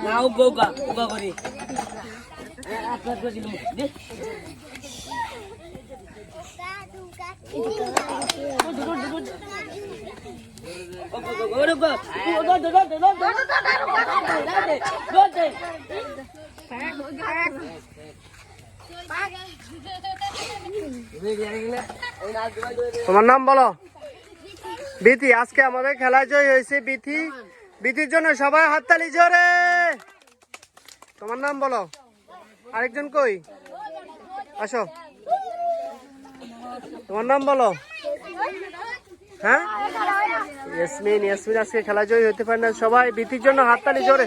না উগা করি তোমার নাম বলো। বিথি, আজকে আমাদের খেলা জয় হয়েছে বিথি। বিথির জন্য সবাই হাততালি জোরে। তোমার নাম বলো। আরেকজন কই? আসো, তোমার নাম বলো। হ্যাঁ, ইয়াসমিন। ইয়াসমিন আজকে খেলা জয় হতে পারে না। সবাই বিথির জন্য হাততালি জোরে।